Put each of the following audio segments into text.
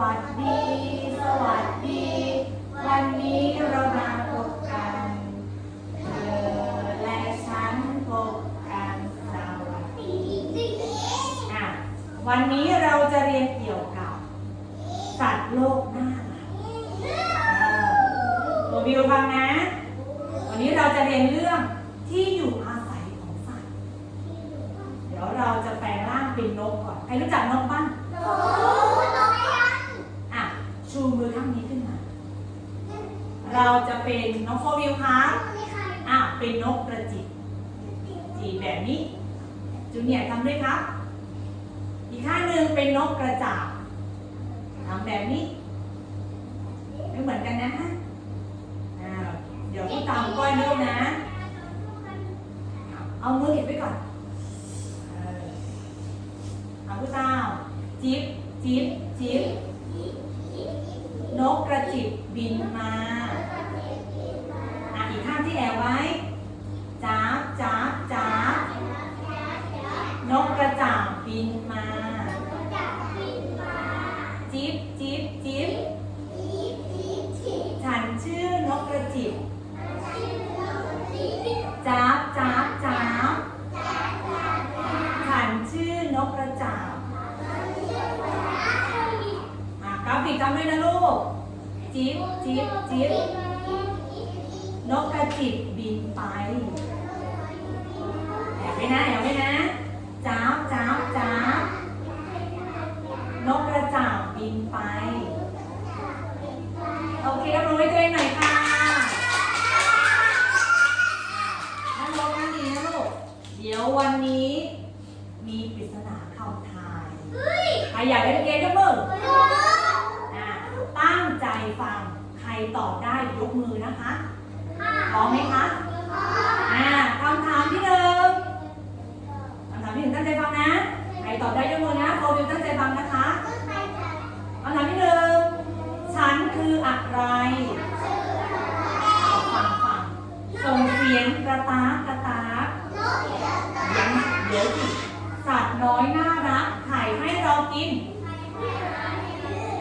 วัสดีสวัสดีวันนี้เรามาพบกันเธอและฉันพบกันสวัสดีวันนี้เราจะเรียนเกี่ยวกับสัตว์โลกน่ารักตัววิวฟังนะวันนี้เราจะเรียนเรื่องที่อยู่อาศัยของสัตว์เดี๋ยวเราจะแปลงร่างเป็นนกก่อนใครรู้จักนกบ้างชูมือข้างนี้ขึ้นมาเราจะเป็นนกโฟวิวครับเป็นนกกระจิบจีบแบบนี้จูเนียร์ทำด้วยครับอีกข้างหนึ่งเป็นนกกระจาบทำแบบนี้ไม่เหมือนกันนะเดี๋ยวพี่ตามก้อยดูนะเอามือเก็บไว้ก่อนเอาผู้เต้าจิ๊บจิ๊บจิ๊บนกกระจิบบินมาอีกข้างที่แอบไว้จ้าบจ้าบจ้าบนกกระจาบบินมาจิ๊บจิ๊บจิ๊บฉันชื่อนกกระจิบจ้าบจ้าบจ้าบฉันชื่อนกกระจาบกราฟิกจำไว้นะลูกจิ๊บจิ๊บจิ๊บนกกระจิบบินไปแอบไว้นะแอบไว้นะจ้าบจ้าบจ้าบนกกระจาบบินไปโอเครับรู้ไว้ตัวเองหน่อยค่ะนั่งลงนั่งดีนะลูกเดี๋ยววันนี้มีปริศนาคำทายใครอยากเล่นเกมยกมือตั้งใจฟังใครตอบได้ยกมือนะคะพร้อมไหมคะคำถามที่หนึ่งตั้งใจฟังนะใครตอบได้ยกมือนะโฟวิวตั้งใจฟังนะคะคำถามที่หนึ่งฉันคืออะไรฟังส่งเสียงกระตากกระตากเดี๋ยวสัตว์น้อยน่ารักไข่ให้เรากิน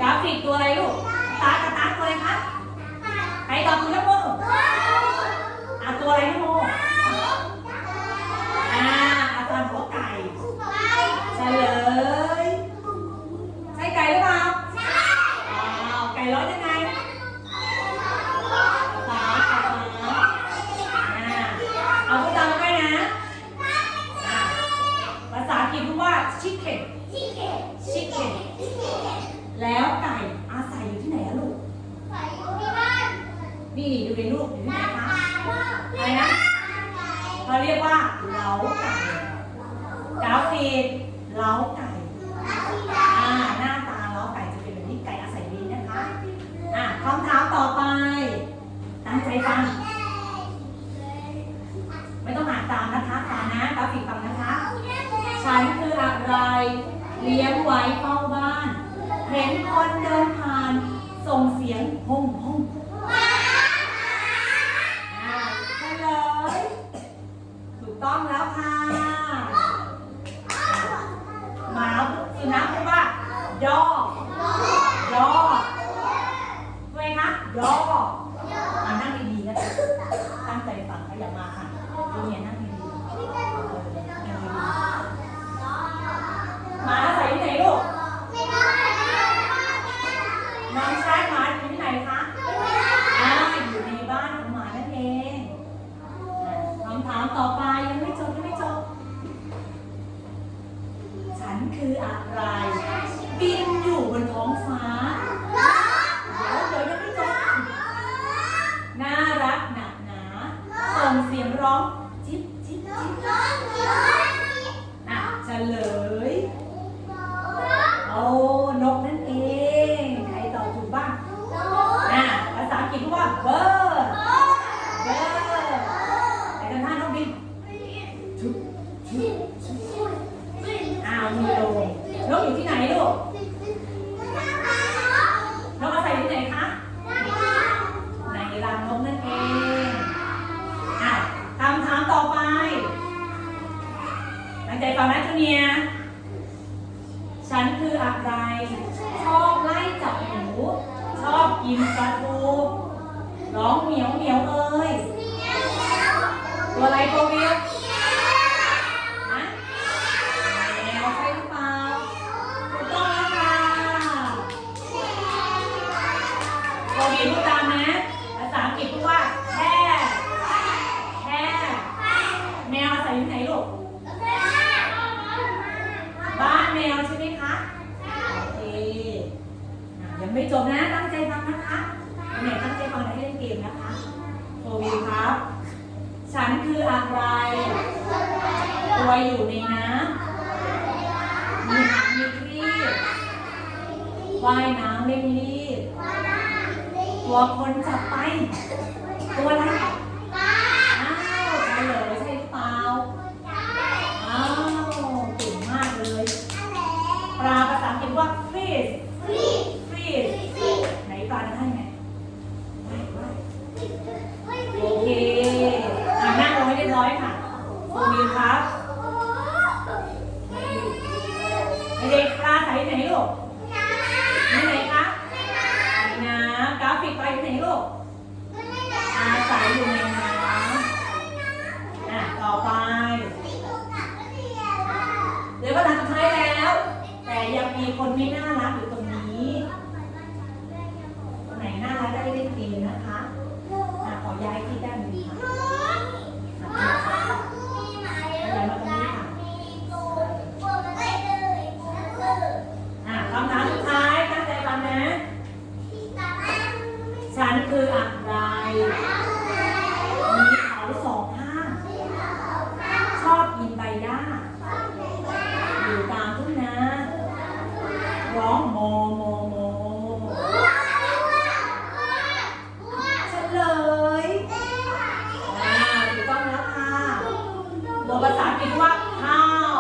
กราฟิกตัวอะไรลูกตากระตากตัวอะไรคะใครตอบถูกยกมือตัวอะไรนะโมอาจารย์หัวไก่เฉลยใช่ไก่หรือเปล่าใช่ไก่ร้องยังไงตาเอาพูดตามไปนะภาษาอังกฤษพูดว่า chicken แล้วไก่อาศัยอยู่ที่ไหนอะลูกอยู่ที่บ้านนี่ดูในรูปอยู่ที่ไหนคะอะไรนะเขาเรียกว่าเล้าไก่กราฟิกเล้าไก่หน้าตาเล้าไก่จะเป็นแบบนี้ไก่อาศัยดินนะคะคำถามต่อไปตั้งใจฟังไม่ต้องอ่านตามนะคะตามนะกราฟิกฟังนะคะฉันคืออะไรเลี้ยงไว้เฝ้าบ้านเห็นคนเดินผ่านส่งเสียงฮ่องฮ่องใช่เลยถูกต้องแล้วค่ะหมาสุนัขพูดว่าย่อย่อด้วยคะย่อนั่งดีๆนะตั้งใจฟังอย่ามาค่ะดูเนี่ยนั่งดีๆหมาอาศัยที่ไหนลูกน้องชายหมาอยู่ที่ไหนคะอยู่ในบ้านของหมานั่นเองคำถามต่อไปยังไม่จบฉันคืออะไรบินอยู่บนท้องฟ้าเดี๋ยวยังไม่จบน่ารักหนักหนาส่งเสียงร้องจิ๊บจิ๊บจิ๊บเฉลยนกนั่นเองใครตอบถูกบ้างภาษาอังกฤษพูดว่าเบอร์แต่ทำท่านกบินมีลงนกอยู่ที่ไหนลูก กินปลาทูร้องเหมียวเหมียวเอ้ยตัวอะไรโฟวิลฮะแมวใช่หรือเปล่าถูกต้องแล้วค่ะโฟวิลพูดตามนะภาษาอังกฤษพูดว่าแค่แมวอาศัยอยู่ไหนลูกบ้านแมวใช่ไหมคะโอเคยังไม่จบนะตั้งใจฟังนะคะไหนตั้งใจฟังและให้เล่นเกมนะคะโฟวิลครับฉันคืออะไรตัวอยู่ในน้ำมีหางมีครีบว่ายน้ำเล่นรีบตัวคนจับไปตัวอะไรอ้าวใช่เลยใช่หรือเปล่าอ้าวเก่งมากเลยปลาภาษาอังกฤษว่า fish ไหนปลาจะให้ไงโอเคนั่งลงให้เรียบร้อยค่ะโฟวิลครับเด็กปลาใส่ไหนลูกนี่ไหนคะในน้ำกราฟิกปลาอยู่ไหนลูกอาศัยอยู่ในน้ำต่อไปเดี๋ยวก็ทำสุดท้ายแล้ว แต่ยังมีคนไม่น่ารักอยู่ตรงนี้คนไหนน่ารักได้เล่นเกมนะคะขอย้ายที่ด้านนี้ค่ะย้ายมาตรงนี้ค่ะคำถามสุดท้ายตั้งใจฟังนะฉันคืออะไรมีเขาสองข้างชอบกินใบหญ้าอยู่กลางทุ่งนาร้องโมโมโมเฉลยถูกต้องแล้วค่ะบอกภาษาอังกฤษว่าข้าว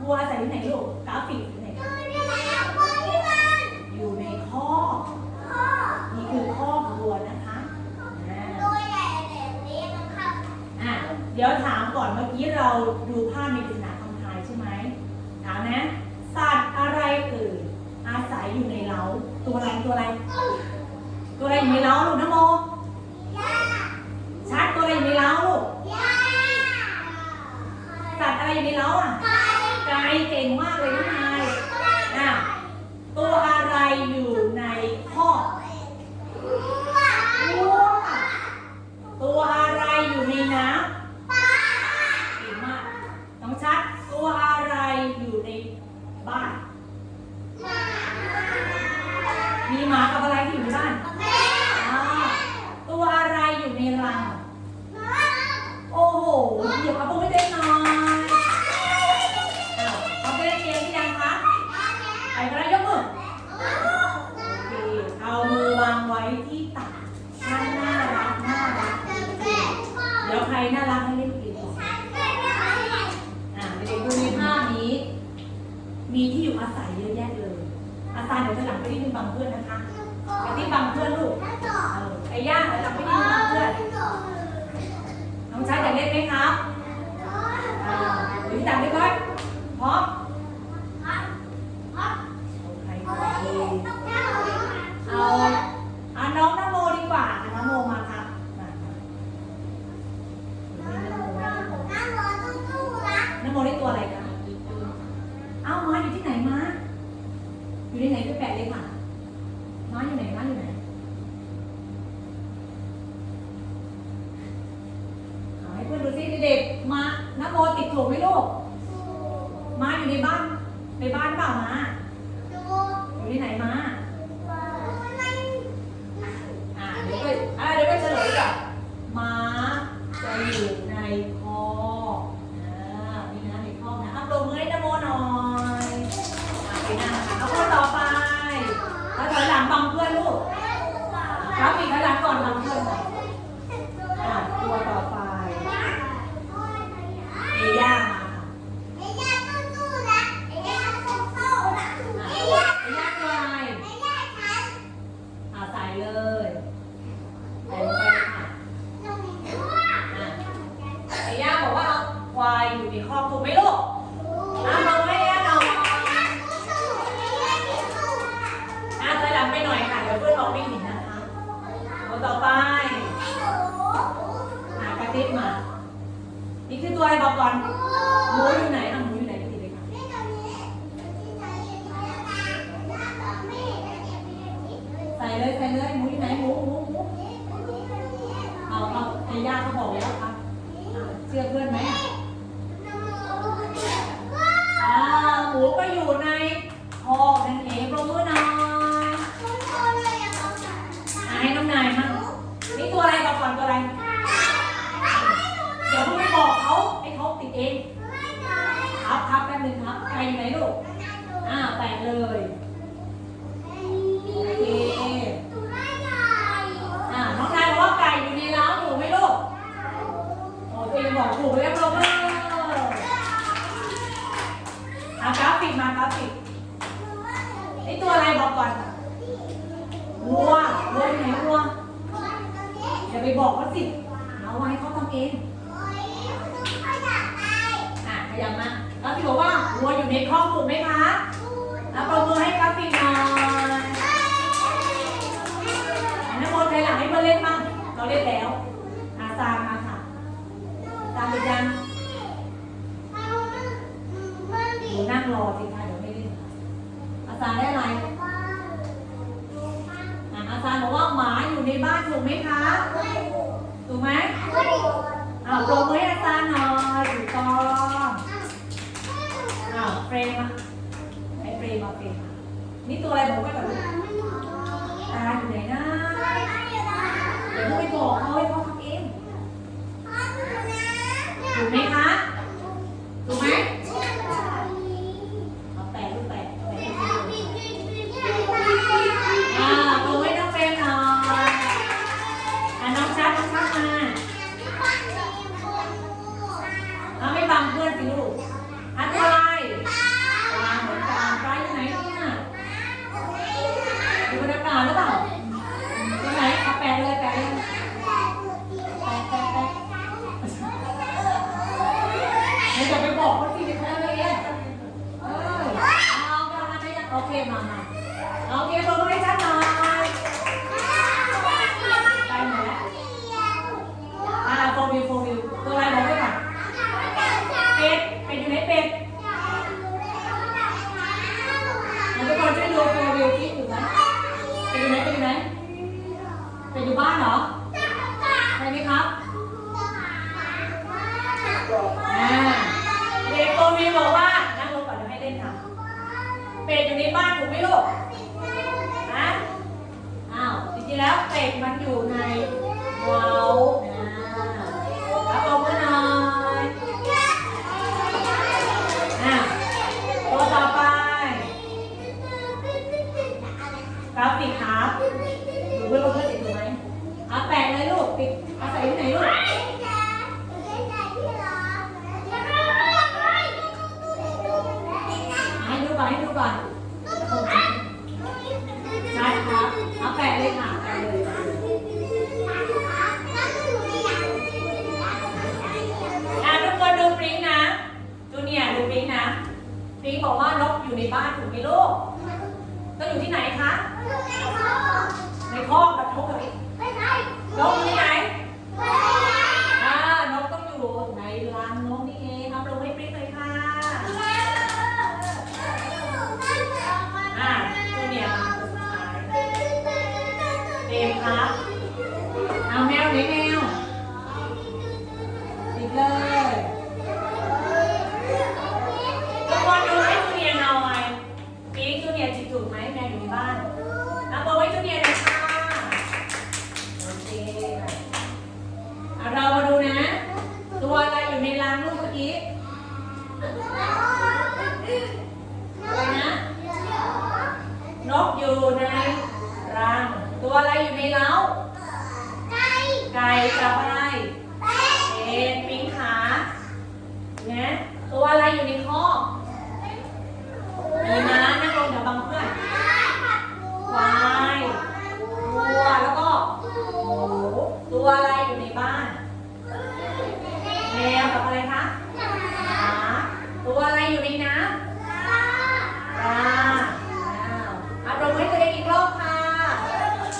วัวใส่ที่ไหนลูกกราฟิกที่ไหนอยู่ในคอกนี่คือคอกวัวนะคะเดี๋ยวถามก่อนเมื่อกี้เราดูภาพในปริศนาคำทายใช่ไหมถามนะสัตว์อะไรอาศัยอยู่ในเล้าตัวอะไรอยู่ในเล้าลูกนะโมชัดตัวอะไรอยู่ในเล้าลูกสัตว์อะไรอยู่ในเล้าไก่เก่งมากเลยน้องนายตัวอะไรอยู่ในคอกวัวตัวอะไรอยู่ในน้ำเก่งมากน้องชัดตัวอะไรอยู่ในบ้านมีหมากับอะไรที่อยู่ในบ้านตัวอะไรอยู่ในรังโอ้โหเดี๋ยวเอาพวกไม่ได้นอนเอาไปเล่นเกมที่ยังคะไปกันแล้วยกมือโอเคเอามือวางไว้ที่ตักท่านน่ารักเดี๋ยวใครน่ารักให้เล่นเกมต่อเด็กดูในภาพนี้มีที่อยู่อาศัยเยอะแยะเลยอาจารย์เดี๋ยวจะหลังไปที่นึงบังเพื่อนนะคะไปที่บังเพื่อนลูกไอ้ย่าเดี๋ยวหลังไปที่นึงบังเพื่อนน้องชายอยากเล่นไหมครับอยู่ที่ตักเรียบร้อยพร้อมเอาน้องนโมดีกว่านโมมาครับนโมได้ตัวอะไรคะเอาม้าอยู่ที่ไหนม้าอยู่ที่ไหนไปแปะเลยค่ะม้าอยู่ไหนเอาให้เพื่อนดูซิเด็กๆม้านโมติดถูกไหมลูกม้าอยู่ในบ้านเปล่าม้าอยู่ที่ไหนม้าเดี๋ยวก็เฉลยก่อนม้าจะอยู่ในคอกมีน้ำในคอกนะปรบมือให้นโมหน่อยไปหน้าค่ะเอาคนต่อไปแล้วถอยหลังบังเพื่อนลูกครับอีกถอยหลังก่อนบังเพื่อนตัวต่อไปเอย่ามาเอย่าตู้นะเอย่าตู้นะเอย่าตัวอะไรใส่เลยใส่ลงไปเลยค่ะไอ้ย่าบอกว่าเอาควายอยู่ในคอกถูกไหมลูกมาให้ย่าหน่อย ใส่เลยหมูอยู่ไหนหมูเอาไอ้ย่าเขาบอกแล้วครับเชื่อเพื่อนไหมหมูก็อยู่ในห่อนั่นเองปรบมือหน่อยให้น้องนายมั่งนี่ตัวอะไรก่อนตัวอะไรเดี๋ยวเพิ่งไปบอกเขาให้เขาติดเองครับแป๊บนึงครับไก่อยู่ไหนลูกแปะเลยโอเคน้องนายบอกว่าไก่อยู่ในเล้าถูกไหมลูกโอเคบอกถูกแล้วปรบมือกราฟิกมากราฟิกนี่ตัวอะไรบอกก่อนวัวอยู่ไหนวัวอย่าไปบอกเขาสิเอาไว้ให้เขาทำเองขยับมากราฟิกบอกว่าวัวอยู่ในคอกถูกไหมคะแล้วปรบมือให้กราฟิกหน่อยน้ำมนต์ใครหลังให้เพื่อนเล่นบ้างเราเล่นแล้วซามาค่ะตามอีกยังหนูนั่งรอสิคะเดี๋ยวไม่เล่นอาซาได้อะไรอาซาบอกว่าหมาอยู่ในบ้านถูกไหมคะถูกไหมปรบมือให้อาซาหน่อยถูกต้องเฟรมมาให้เฟรมมานี่ตัวอะไรบอกไปก่อนตาอยู่ไหนนะเดี๋ยวไปบอกเขาให้เขาทำเองถูกไหมคะถูกไหมแปะลูกแปะตัวไม่ต้องเป็นหน่อยน้องชัดมาไม่บังเพื่อนสิลูกอะไรปลาเหมือนกันปลาอยู่ไหนเนี่ยดูบรรยากาศหรือเปล่าตัวไหนแปะเลยแปะไม่จะไปบอกเขาสิแค่เลยโอเคมาโอเคตัวไม่ชัดหน่อยไปไหนแล้วโฟวิวตัวอะไรบอกไว้ก่อนเป็ดอยู่ไหนเป็ดทุกคนช่วยดูโฟวิวที่อยู่ไหนเป็ดอยู่ไหนเป็ดอยู่บ้านเหรอใช่ไหมครับเด็กโฟวิวบอกว่านั่งลงก่อนเดี๋ยวให้เล่นค่ะเป็ดอยู่ในบ้านถูกไหมลูกจริงๆแล้วเป็ดมันอยู่ในเว้าแล้วตัวหน่อยตัวต่อไปกราฟิกครับดูเพื่อนติดถูกไหมแปะเลยลูกติดใส่ที่ไหนลูกให้ดูก่อนใช่ครับแปะเลยค่ะแปะเลยทุกคนดูปริ้งนะจูเนียร์ดูปริ้งนะปริ้งบอกว่านกอยู่ในบ้านถูกไหมลูกต้องอยู่ที่ไหนคะในคอกกับนกเลยนกอยู่ที่ไหนนกต้องอยู่ในรังนกนี่เองครับลงให้ปริ้งเลยค่ะจูเนียร์เต็มครับเอาแมวไหนแมวติดเลยทุกคนดูให้จูเนียร์หน่อยปี๊กจูเนียร์จิตถูกไหมแมวอยู่ในบ้านบอกไว้จูเนียร์เลยค่ะโอเคเรามาดูนะตัวอะไรอยู่ในรังลูกเมื่อกี้อะไรนะนกอยู่ในรังตัวอะไรอยู่ในเล้าไก่กับอะไรเป็ดปิ้งขาเนี่ยตัวอะไรอยู่ในคอกมีม้านั่งลงกับบางเพื่อนควายวัวแล้วก็หมูตัวอะไรอยู่ในบ้านแมวกับอะไรคะหมาตัวอะไรอยู่ในน้ำปลาปรบมือให้ตัวเองอีกรอบค่ะ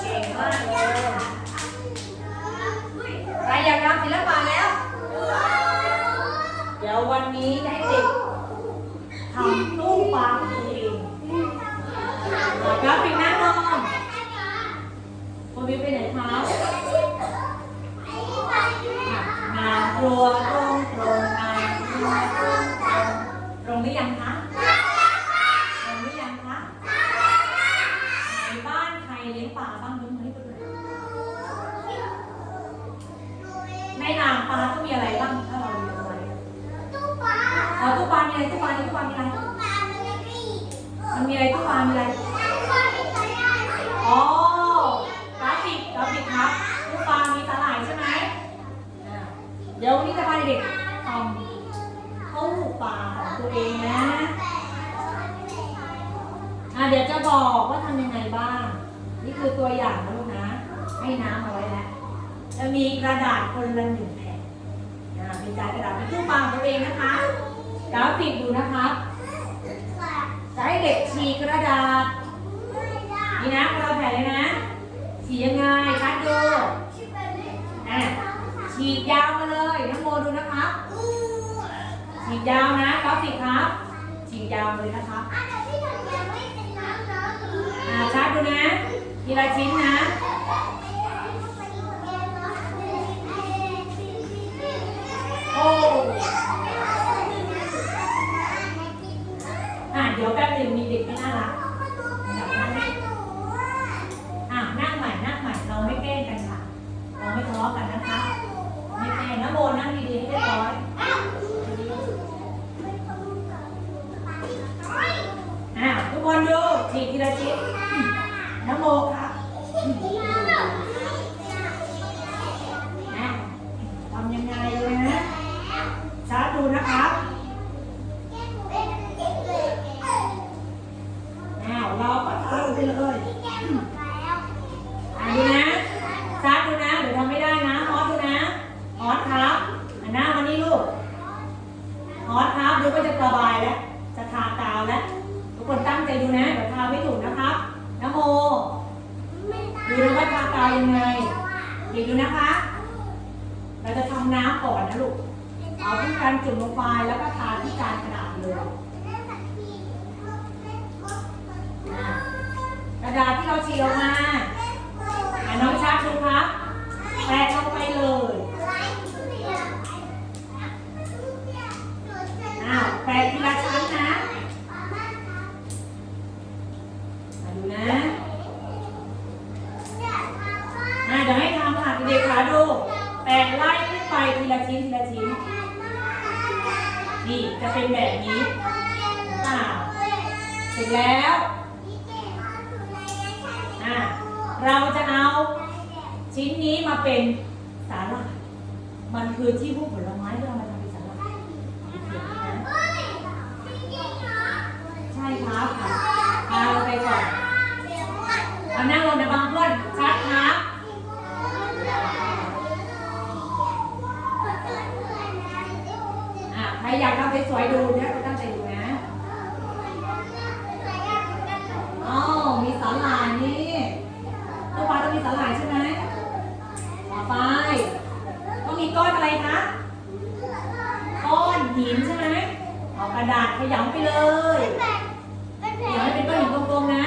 เก่งมากเลยใครอยากทำศิลปะแล้ว เดี๋ยววันนี้ให้เด็กทำตู้ปลาเองกราฟิกหน้านอน มันมีอะไรตู้ปลามีอะไรอ๋อกราฟิกครับตู้ปลามีสาหร่ายใช่ไหมเดี๋ยววันนี้จะพาเด็กทำข้าวปลาของตัวเองนะเดี๋ยวจะบอกว่าทำยังไงบ้างนี่คือตัวอย่างนะลูกนะให้น้ำเอาไว้แล้วจะมีกระดาษคนละ1 แผ่นเป็นกระดาษเป็นตู้ปลาของตัวเองนะคะกราฟิกดูนะครับจะให้เด็กฉีกกระดาษนี่นะคนละแผ่นเลยนะฉีกยังไงคัดดูฉีกยาวมาเลยน้องโมดูนะครับฉีกยาวนะกราฟิกครับฉีกยาวเลยนะครับชัดดูนะทีละชิ้นนะโอ้เดี๋ยวแป๊บนึงมีเด็กไม่น่ารักนั่งใหม่เราไม่แกล้งกันค่ะเราไม่ทะเลาะกันนะคะไม่แกล้งนะโบนั่งดีๆให้เรียบร้อยทุกคนดูฉีกทีละชิ้นนะโบครับทำยังไงเลยนะชาร์จดูนะครับเราก็ทำไปเลยดูนะชาร์จดูนะเดี๋ยวทำไม่ได้นะฮอตดูนะฮอตครับหน้ามานี่ลูกฮอตครับดูก็จะระบายแล้วจะทากาวแล้วทุกคนตั้งใจดูนะเดี๋ยวทาไม่ถูกนะครับนะโมดูนะว่าทากาวยังไงดีดูนะคะเราจะทำน้ำก่อนนะลูกเอาที่การจุ่มลงไปแล้วก็ทาที่จานกระดาษเลยกระดาษที่เราฉีกออกมาน้องชักดูครับแปะลงไปเลยแปะทีละชั้นนะดูนะเดี๋ยวให้ทำค่ะเด็กๆค่ะดูแปะไล่ขึ้นไปทีละชิ้นนี่จะเป็นแบบนี้เสร็จแล้วเราจะเอาชิ้นนี้มาเป็นสาหร่ายมันคือที่พวกผลไม้ที่เรามาทำเป็นสาหร่ายใช่ครับพาเราไปก่อนนั่งลงในบางเพื่อนชัดครับใครอยากทำสวยๆดูเนี่ยตั้งใจดูนะมีสาหร่ายนี่ตัวปลาต้องมีสาหร่ายใช่ไหมต่อไปต้องมีก้อนอะไรคะก้อนหินใช่ไหมเอากระดาษขยำไปเลยขยำให้เป็นก้อนหินกลมๆนะ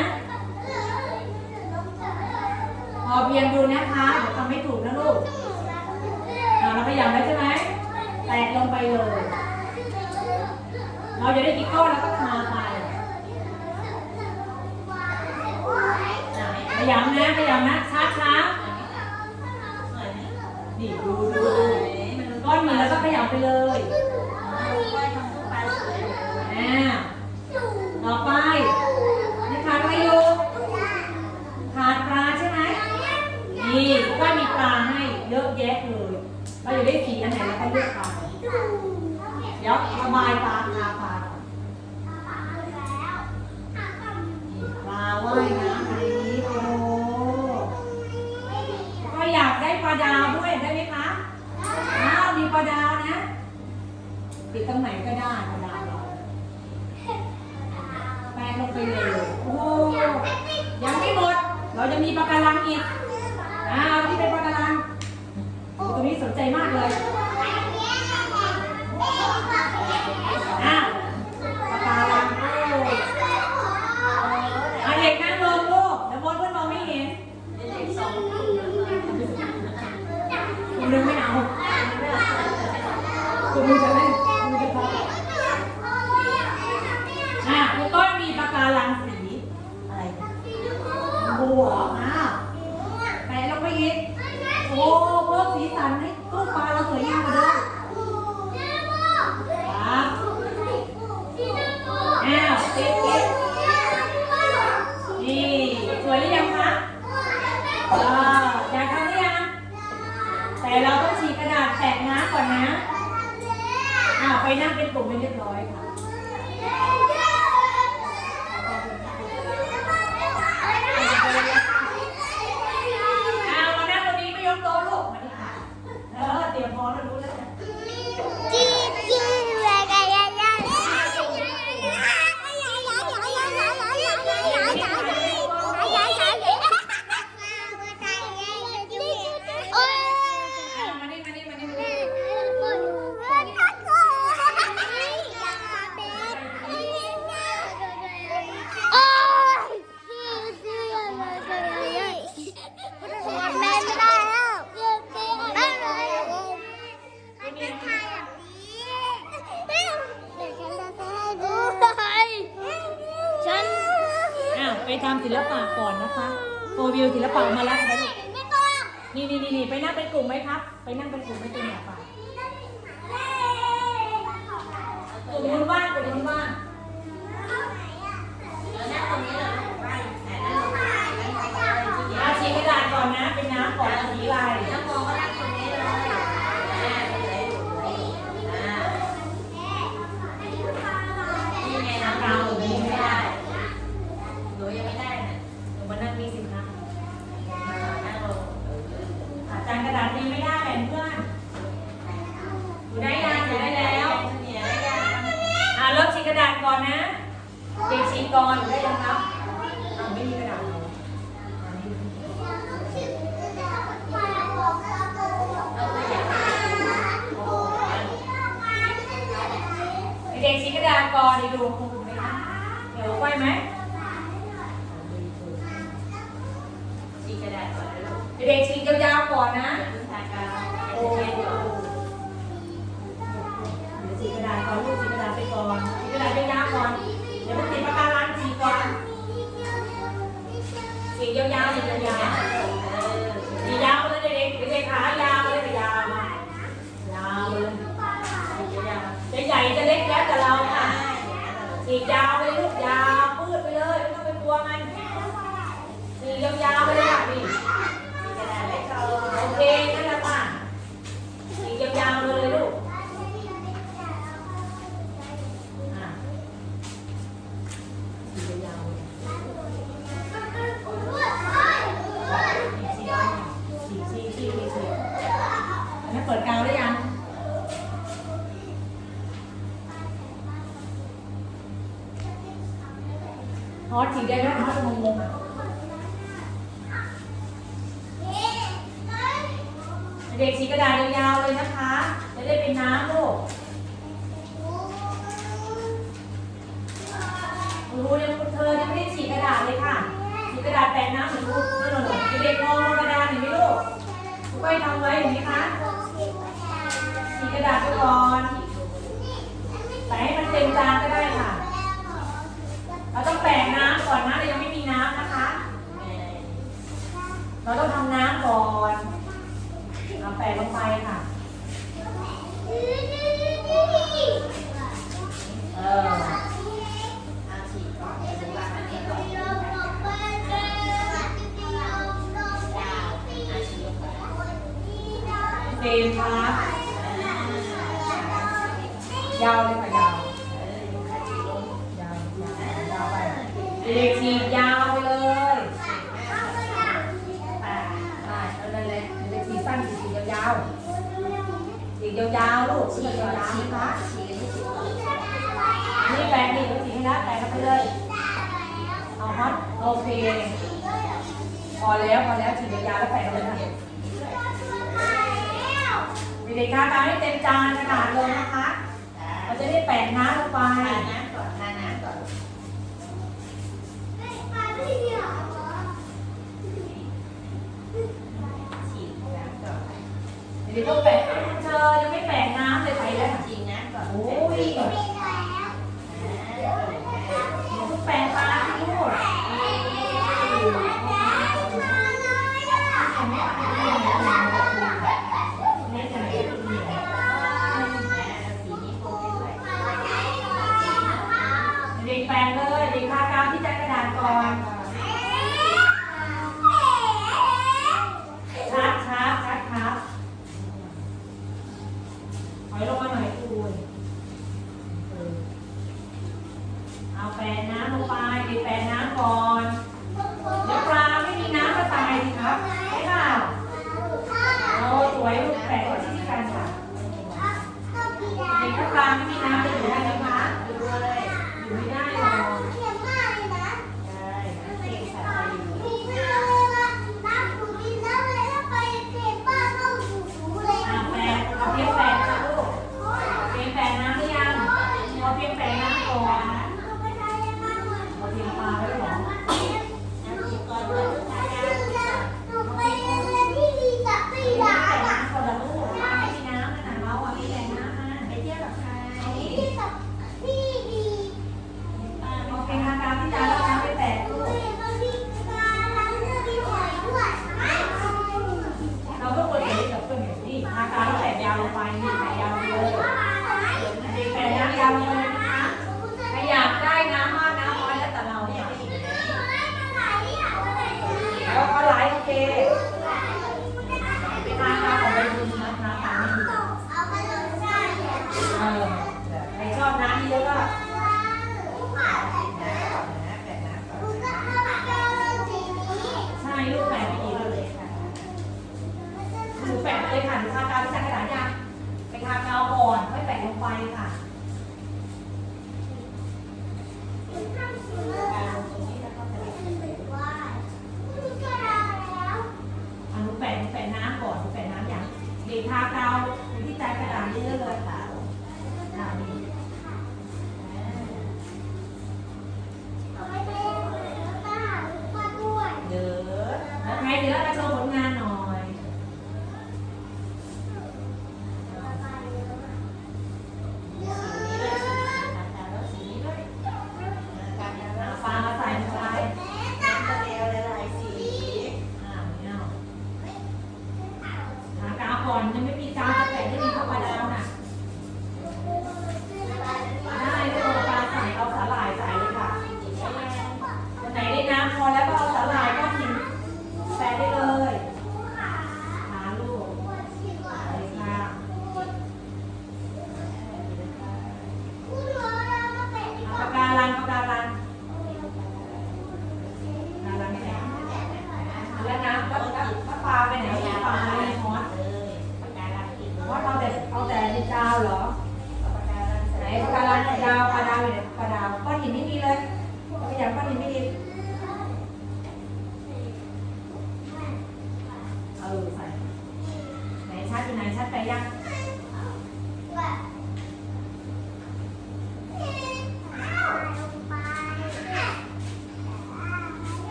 พอเพียงดูนะคะเดี๋ยวทำไม่ถูกนะลูกเราขยำได้ใช่ไหมแตะลงไปเลยเราจะได้กี่ก้อนแล้วก็ทาไปขยำนะช้านี่ดูก้อนหินแล้วก็ขยำไปเลยต่อไปนี่ขาดอะไรอยู่ขาดปลาใช่ไหมนี่ก็มีปลาให้เยอะแยะเลยเราจะได้สีอันไหนแล้วก็เลือกปลาเดี๋ยวระบายปลาปลาว่ายน้ำอะไรนี้โอ้ก็อยากได้ปลาดาวด้วยได้ไหมคะมีปลาดาวนะติดตรงไหนก็ได้ปลาดาวแปะลงไปเลยโอ้ยังไม่หมดเราจะมีปลาการังอีกที่เป็นปลาการังตรงนี้สนใจมากเลยปลาการังเด็กนั่งลงลูกแล้วบนเพื่อนมองไม่เห็นเด็ก2 คุณนึงไม่เอาคุณนึงจะเล่นคุณจะทำคุณต้นมีปากการังสีอะไรบัวแปะลงไปอีกโอ้เพิ่มสีสันให้ตู้ปลาเราสวยงามกว่าเดิมครับ ทำศิลปะก่อนนะคะโฟวิวศิลปะมาแล้วนะลูกนี่ไปนั่งเป็นกลุ่มไหมครับไปนั่งเป็นกลุ่มไม่เป็นหรอป่ะกลุ่มนู้นว่างกลุ่มนู้นว่างฉีกกระดาษก่อนนะเป็นน้ำก่อนสีลายน้ำมองก็นั่งตรงนี้เลยนี่ไงน้ำเราหนูไม่ได้หนูยังไม่ได้น่ะหนูมานั่งนี่สิคะนั่งลงจานกระดาษยังไม่ได้เพื่อนหนูได้ยังหนูได้แล้วเริ่มฉีกกระดาษก่อนนะเด็กฉีกก่อนได้ยังครับไม่มีกระดาษเด็กชี้กระดาษก่อนดูครูไหมคะเดี๋ยวไหวไหมชี้กระดาษก่อนนะลูกเด็กชี้ยาวๆก่อนนะโอ้ยเดี๋ยวชี้กระดาษก่อนลูกชี้กระดาษไปก่อนชี้กระดาษยาวๆก่อนเดี๋ยวไปติดปากกาลังชี้ก่อนชี้ยาวๆชี้ยาวๆชี้ยาวเลยเด็กขายาวเลยยาวเลยจะใหญ่จะเล็กแล้วแต่เราค่ะฉีกยาวไปลูกยาวปื้ดไปเลยไม่ต้องไปกลัวมันฉีกยาวๆไปเลยค่ะพี่โอเคนั่นแหละค่ะฉีกยาวๆเลยลูกฉีกยาวฉีกอันนั้นเปิดกาวได้ยังฮอตฉีกได้ไหมฮอตจะงงเด็กฉีกกระดาษยาวๆเลยนะคะจะได้เป็นน้ำลูกรู้ยังเธอยังไม่ได้ฉีกกระดาษเลยค่ะฉีกกระดาษแปะน้ำเหมือนลูกนั่นหรอเด็กมองกระดาษเห็นไหมลูกไปทำไว้เห็นไหมคะฉีกกระดาษไปก่อนใส่ให้มันเต็มจานก็ได้ค่ะเราต้องแปะน้ำก่อนนะเรายังไม่มีน้ำนะคะเราต้องทำน้ำก่อนเอาแปะลงไปค่ะฉีกก่อนดูว่าอันนี้ก่อนเต็มครับยาวเลยค่ะยาวเด็กฉีกยาวไปเลยเอาเลยเด็กฉีกสั้นฉีกยาวฉีกยาวลูกฉีกยาวนะคะนี่แปะนี่ก็ฉีกให้ได้แปะไปเลยเอาฮอตโอเคพอแล้วฉีกยาวแล้วแปะเลยค่ะเด็กๆทาให้เต็มจานกระดาษเลยนะคะเราจะได้แปะน้ำลงไปทาน้ำก่อนเดี๋ยวต้องแปะเธอยังไม่แปะน้ำเลยไปแล้วฉีกน้ำก่อนโอ้ยต้องแปะตาที่ลูกเด็กแปะเลยเด็กทากาวที่จะกระดาษก่อนชัดครับ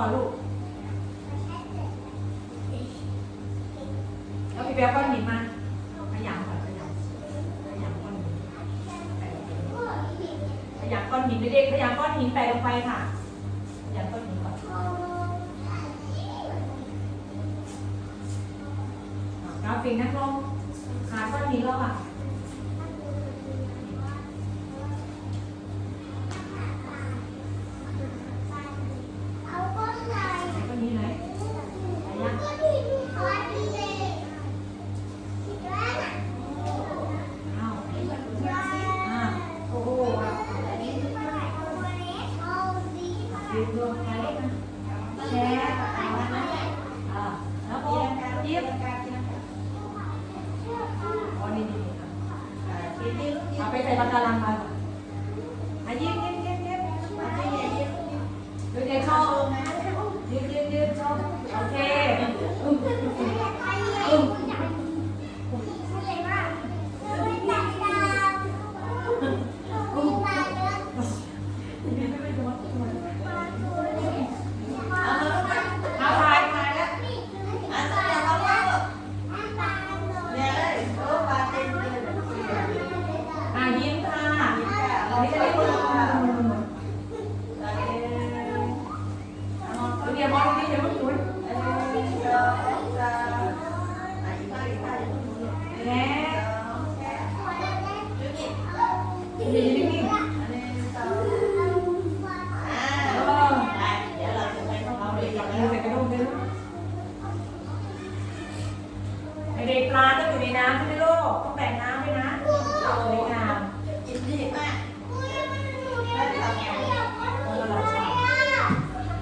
ก่อนลูกแล้วพี่แป๊บก้อนหินมาขยำก่อนขยำก้อนหินขยำก้อนหินเด็กๆขยำก้อนหินแปะลงไปค่ะขยำก้อนหินก่อนกราฟิกนั่งลงหาก้อนหินแล้วค่ะรวมไปแชร์แล้วก็ยิ้มอ๋อนี่เอาไปใส่ปากกาลังมายิ้มดูเด็กชอบยิ้มชอบโอเคยิ้มค่ะนี่จะได้คนเดี๋ยวมองนี่เดี๋ยวมันหมุนแล้วนี่นี่เด็กปลาต้องอยู่ในน้ำใช่ไหมลูกต้องแบ่งน้ำ